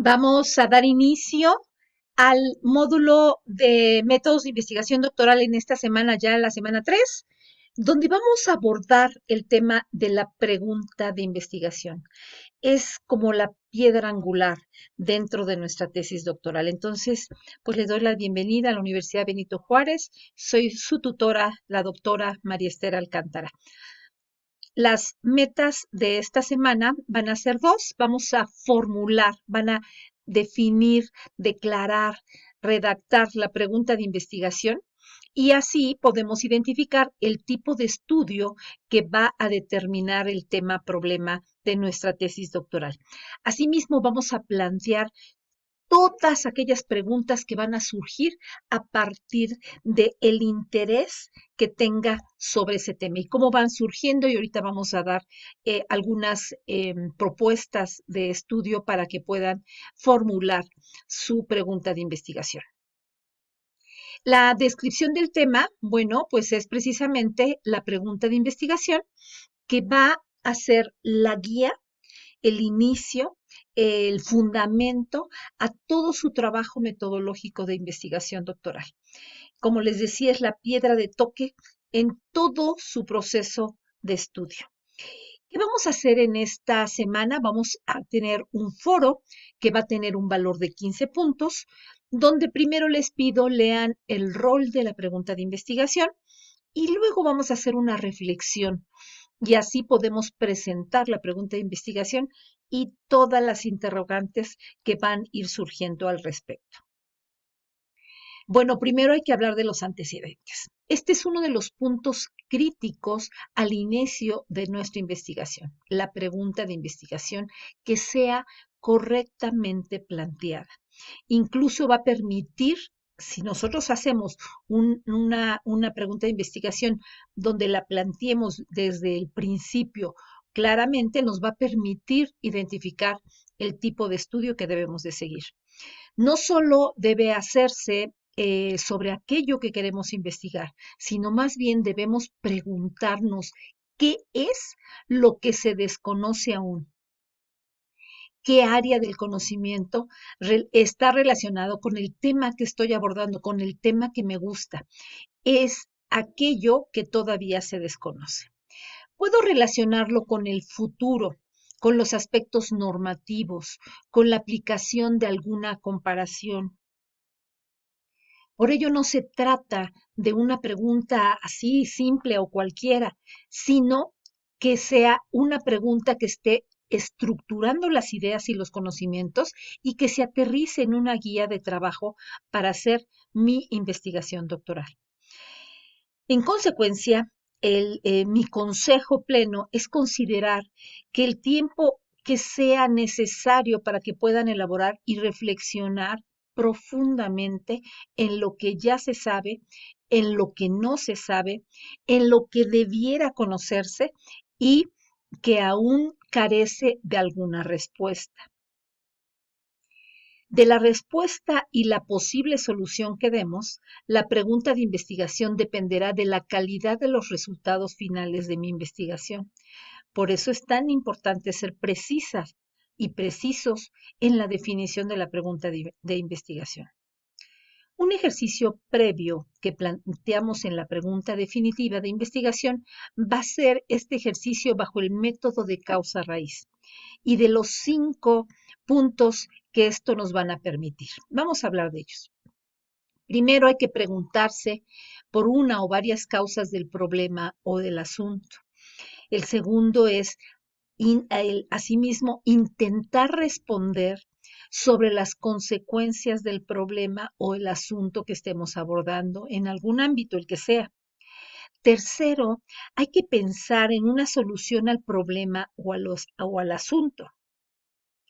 Vamos a dar inicio al módulo de métodos de investigación doctoral en esta semana, ya la semana 3, donde vamos a abordar el tema de la pregunta de investigación. Es como la piedra angular dentro de nuestra tesis doctoral. Entonces, pues les doy la bienvenida a la Universidad Benito Juárez. Soy su tutora, la doctora María Esther Alcántara. Las metas de esta semana van a ser dos. Vamos a formular, van a definir, declarar, redactar la pregunta de investigación y así podemos identificar el tipo de estudio que va a determinar el tema problema de nuestra tesis doctoral. Asimismo, vamos a plantear todas aquellas preguntas que van a surgir a partir del interés que tenga sobre ese tema y cómo van surgiendo. Y ahorita vamos a dar algunas propuestas de estudio para que puedan formular su pregunta de investigación. La descripción del tema, bueno, pues es precisamente la pregunta de investigación que va a ser la guía, el inicio, el fundamento a todo su trabajo metodológico de investigación doctoral. Como les decía, es la piedra de toque en todo su proceso de estudio. ¿Qué vamos a hacer en esta semana? Vamos a tener un foro que va a tener un valor de 15 puntos, donde primero les pido lean el rol de la pregunta de investigación y luego vamos a hacer una reflexión y así podemos presentar la pregunta de investigación y todas las interrogantes que van a ir surgiendo al respecto. Bueno, primero hay que hablar de los antecedentes. Este es uno de los puntos críticos al inicio de nuestra investigación, la pregunta de investigación que sea correctamente planteada. Incluso va a permitir, si nosotros hacemos una pregunta de investigación donde la planteemos desde el principio claramente, nos va a permitir identificar el tipo de estudio que debemos de seguir. No solo debe hacerse sobre aquello que queremos investigar, sino más bien debemos preguntarnos qué es lo que se desconoce aún, qué área del conocimiento está relacionado con el tema que estoy abordando, con el tema que me gusta. Es aquello que todavía se desconoce. Puedo relacionarlo con el futuro, con los aspectos normativos, con la aplicación de alguna comparación. Por ello no se trata de una pregunta así simple o cualquiera, sino que sea una pregunta que esté estructurando las ideas y los conocimientos y que se aterrice en una guía de trabajo para hacer mi investigación doctoral. En consecuencia, mi consejo pleno es considerar que el tiempo que sea necesario para que puedan elaborar y reflexionar profundamente en lo que ya se sabe, en lo que no se sabe, en lo que debiera conocerse y que aún carece de alguna respuesta. De la respuesta y la posible solución que demos, la pregunta de investigación dependerá de la calidad de los resultados finales de mi investigación. Por eso es tan importante ser precisas y precisos en la definición de la pregunta de investigación. Un ejercicio previo que planteamos en la pregunta definitiva de investigación va a ser este ejercicio bajo el método de causa-raíz y de los 5 puntos que esto nos van a permitir. Vamos a hablar de ellos. Primero hay que preguntarse por una o varias causas del problema o del asunto. El segundo es, asimismo, intentar responder sobre las consecuencias del problema o el asunto que estemos abordando en algún ámbito, el que sea. Tercero, hay que pensar en una solución al problema o al asunto.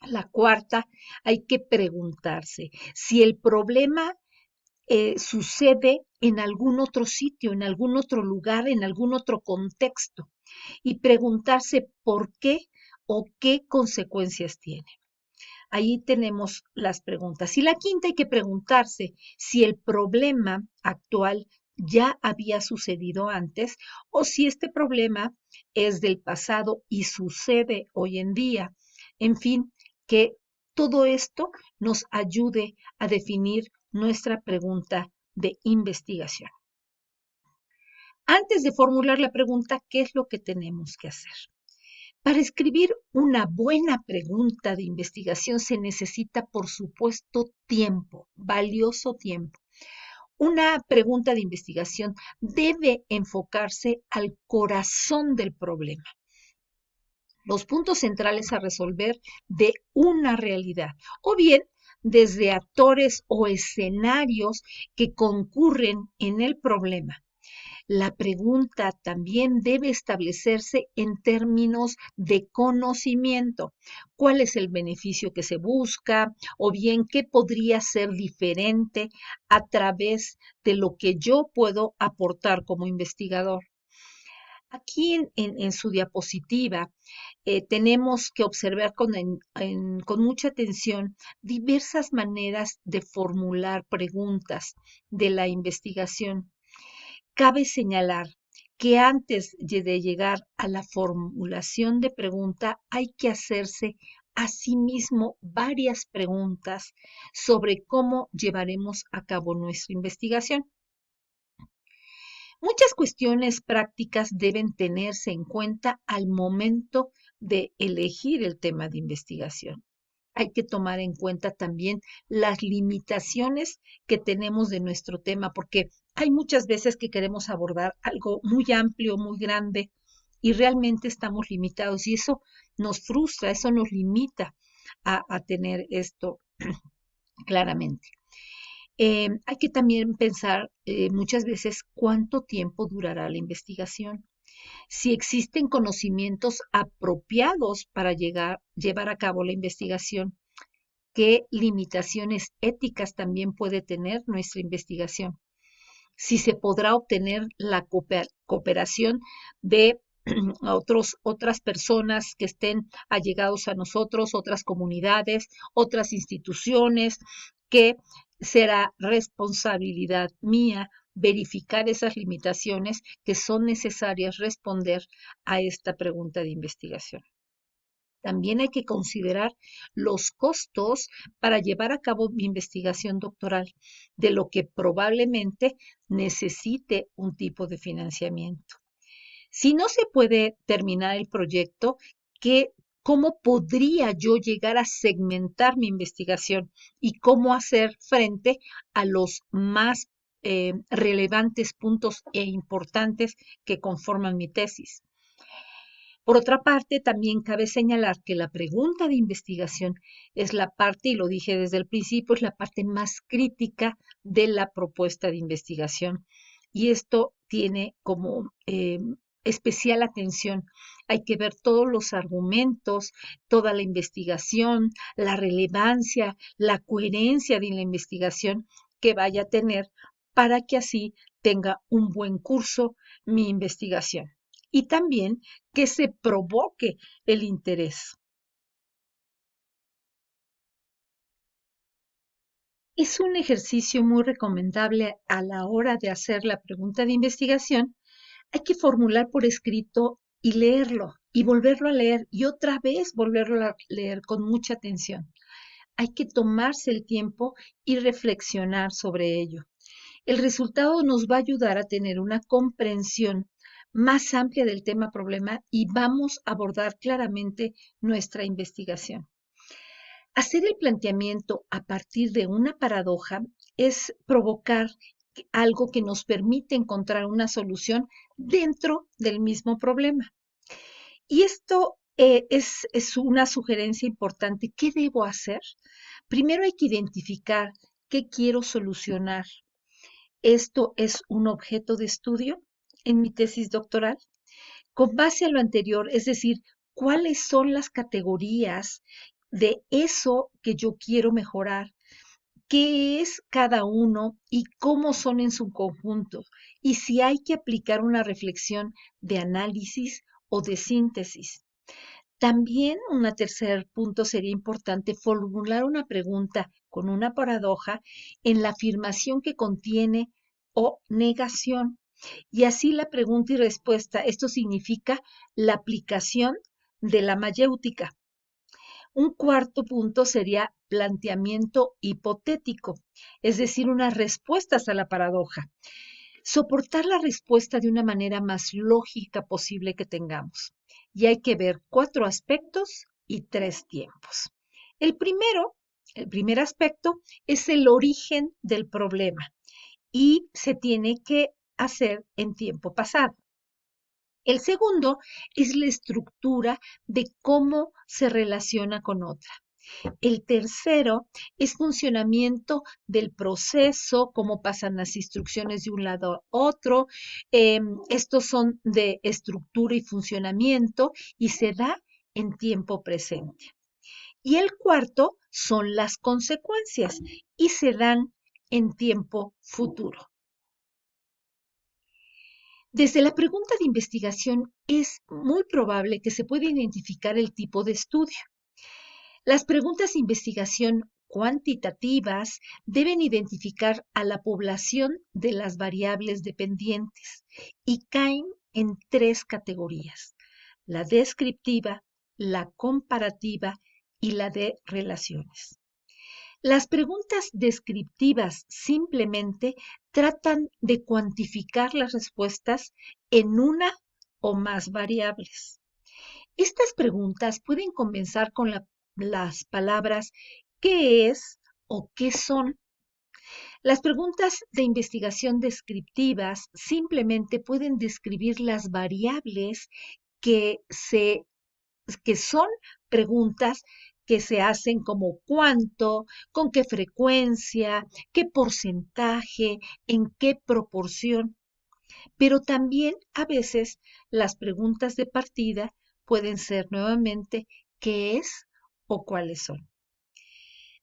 La cuarta, hay que preguntarse si el problema sucede en algún otro sitio, en algún otro lugar, en algún otro contexto y preguntarse por qué o qué consecuencias tiene. Ahí tenemos las preguntas. Y la quinta, hay que preguntarse si el problema actual ya había sucedido antes o si este problema es del pasado y sucede hoy en día. En fin, que todo esto nos ayude a definir nuestra pregunta de investigación. Antes de formular la pregunta, ¿qué es lo que tenemos que hacer? Para escribir una buena pregunta de investigación se necesita, por supuesto, tiempo, valioso tiempo. Una pregunta de investigación debe enfocarse al corazón del problema, los puntos centrales a resolver de una realidad, o bien desde actores o escenarios que concurren en el problema. La pregunta también debe establecerse en términos de conocimiento. ¿Cuál es el beneficio que se busca? O bien, ¿qué podría ser diferente a través de lo que yo puedo aportar como investigador? Aquí en su diapositiva tenemos que observar con mucha atención diversas maneras de formular preguntas de la investigación. Cabe señalar que antes de llegar a la formulación de pregunta hay que hacerse a sí mismo varias preguntas sobre cómo llevaremos a cabo nuestra investigación. Muchas cuestiones prácticas deben tenerse en cuenta al momento de elegir el tema de investigación. Hay que tomar en cuenta también las limitaciones que tenemos de nuestro tema, porque hay muchas veces que queremos abordar algo muy amplio, muy grande, y realmente estamos limitados y eso nos frustra, eso nos limita a tener esto claramente. Hay que también pensar muchas veces cuánto tiempo durará la investigación, si existen conocimientos apropiados para llevar a cabo la investigación, qué limitaciones éticas también puede tener nuestra investigación, si se podrá obtener la cooperación de otras personas que estén allegados a nosotros, otras comunidades, otras instituciones, que será responsabilidad mía verificar esas limitaciones que son necesarias responder a esta pregunta de investigación. También hay que considerar los costos para llevar a cabo mi investigación doctoral, de lo que probablemente necesite un tipo de financiamiento. Si no se puede terminar el proyecto, ¿cómo podría yo llegar a segmentar mi investigación y cómo hacer frente a los más relevantes puntos e importantes que conforman mi tesis? Por otra parte, también cabe señalar que la pregunta de investigación es la parte, y lo dije desde el principio, es la parte más crítica de la propuesta de investigación. Y esto tiene como especial atención. Hay que ver todos los argumentos, toda la investigación, la relevancia, la coherencia de la investigación que vaya a tener para que así tenga un buen curso mi investigación. Y también que se provoque el interés. Es un ejercicio muy recomendable a la hora de hacer la pregunta de investigación. Hay que formular por escrito y leerlo y volverlo a leer y otra vez volverlo a leer con mucha atención. Hay que tomarse el tiempo y reflexionar sobre ello. El resultado nos va a ayudar a tener una comprensión más amplia del tema problema y vamos a abordar claramente nuestra investigación. Hacer el planteamiento a partir de una paradoja es provocar algo que nos permite encontrar una solución dentro del mismo problema. Y esto es una sugerencia importante. ¿Qué debo hacer? Primero hay que identificar qué quiero solucionar. ¿Esto es un objeto de estudio en mi tesis doctoral? Con base a lo anterior, es decir, ¿cuáles son las categorías de eso que yo quiero mejorar? ¿Qué es cada uno y cómo son en su conjunto? Y si hay que aplicar una reflexión de análisis o de síntesis. También un tercer punto sería importante formular una pregunta con una paradoja en la afirmación que contiene o negación. Y así la pregunta y respuesta, esto significa la aplicación de la mayéutica. Un cuarto punto sería planteamiento hipotético, es decir, unas respuestas a la paradoja. Soportar la respuesta de una manera más lógica posible que tengamos. Y hay que ver 4 aspectos y 3 tiempos. El primero, el primer aspecto es el origen del problema y se tiene que hacer en tiempo pasado. El segundo es la estructura de cómo se relaciona con otra. El tercero es funcionamiento del proceso, cómo pasan las instrucciones de un lado a otro. Estos son de estructura y funcionamiento y se da en tiempo presente. Y el cuarto son las consecuencias y se dan en tiempo futuro. Desde la pregunta de investigación es muy probable que se pueda identificar el tipo de estudio. Las preguntas de investigación cuantitativas deben identificar a la población de las variables dependientes y caen en 3 categorías: la descriptiva, la comparativa y la de relaciones. Las preguntas descriptivas simplemente tratan de cuantificar las respuestas en una o más variables. Estas preguntas pueden comenzar con las palabras ¿qué es o qué son? Las preguntas de investigación descriptivas simplemente pueden describir las variables que, que son preguntas que se hacen como cuánto, con qué frecuencia, qué porcentaje, en qué proporción. Pero también a veces las preguntas de partida pueden ser nuevamente qué es o cuáles son.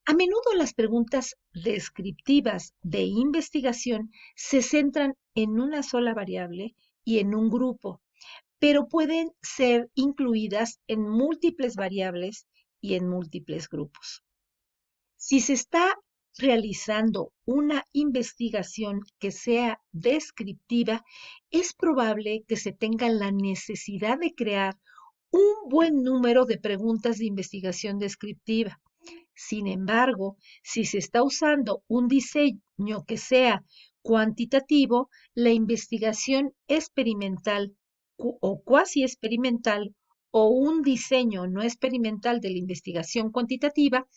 A menudo las preguntas descriptivas de investigación se centran en una sola variable y en un grupo, pero pueden ser incluidas en múltiples variables y en múltiples grupos. Si se está realizando una investigación que sea descriptiva, es probable que se tenga la necesidad de crear un buen número de preguntas de investigación descriptiva. Sin embargo, si se está usando un diseño que sea cuantitativo, la investigación experimental o cuasi experimental o un diseño no experimental de la investigación cuantitativa,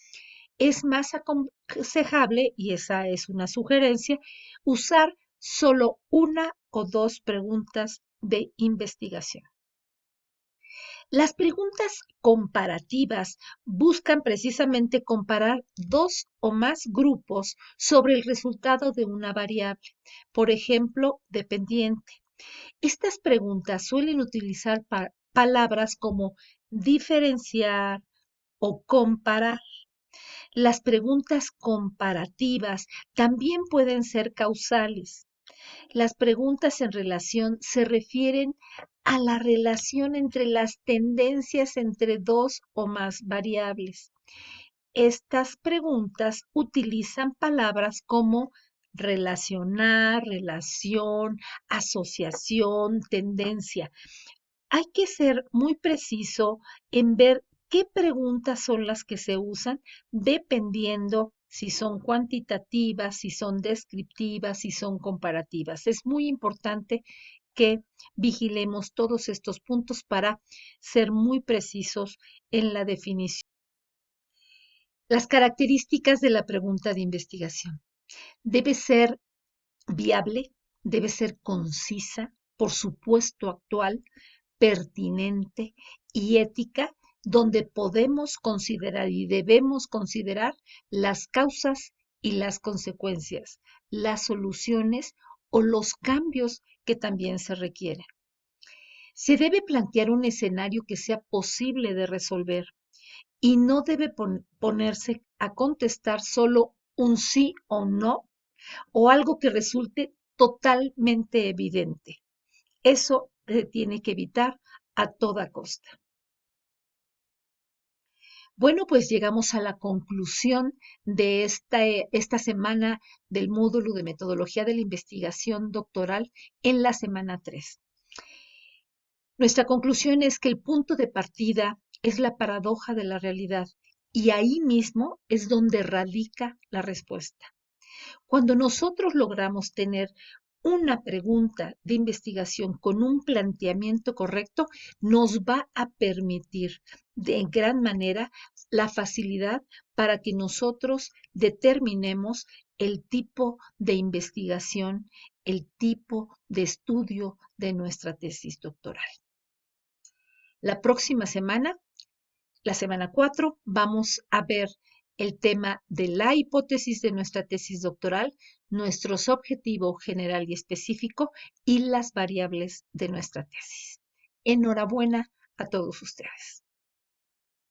es más aconsejable, y esa es una sugerencia, usar solo una o 2 preguntas de investigación. Las preguntas comparativas buscan precisamente comparar 2 o más grupos sobre el resultado de una variable, por ejemplo, dependiente. Estas preguntas suelen utilizar palabras como diferenciar o comparar. Las preguntas comparativas también pueden ser causales. Las preguntas en relación se refieren a la relación entre las tendencias entre 2 o más variables. Estas preguntas utilizan palabras como relacionar, relación, asociación, tendencia. Hay que ser muy preciso en ver qué preguntas son las que se usan dependiendo si son cuantitativas, si son descriptivas, si son comparativas. Es muy importante que vigilemos todos estos puntos para ser muy precisos en la definición. Las características de la pregunta de investigación. Debe ser viable, debe ser concisa, por supuesto actual, pertinente y ética, donde podemos considerar y debemos considerar las causas y las consecuencias, las soluciones o los cambios que también se requieren. Se debe plantear un escenario que sea posible de resolver y no debe ponerse a contestar solo un sí o no o algo que resulte totalmente evidente. Eso se tiene que evitar a toda costa. Bueno, pues llegamos a la conclusión de esta semana del módulo de metodología de la investigación doctoral en la semana 3. Nuestra conclusión es que el punto de partida Es la paradoja de la realidad y ahí mismo es donde radica la respuesta. Cuando nosotros logramos tener una pregunta de investigación con un planteamiento correcto, nos va a permitir de gran manera la facilidad para que nosotros determinemos el tipo de investigación, el tipo de estudio de nuestra tesis doctoral. La próxima semana, la semana 4, vamos a ver el tema de la hipótesis de nuestra tesis doctoral, nuestros objetivos general y específico y las variables de nuestra tesis. Enhorabuena a todos ustedes.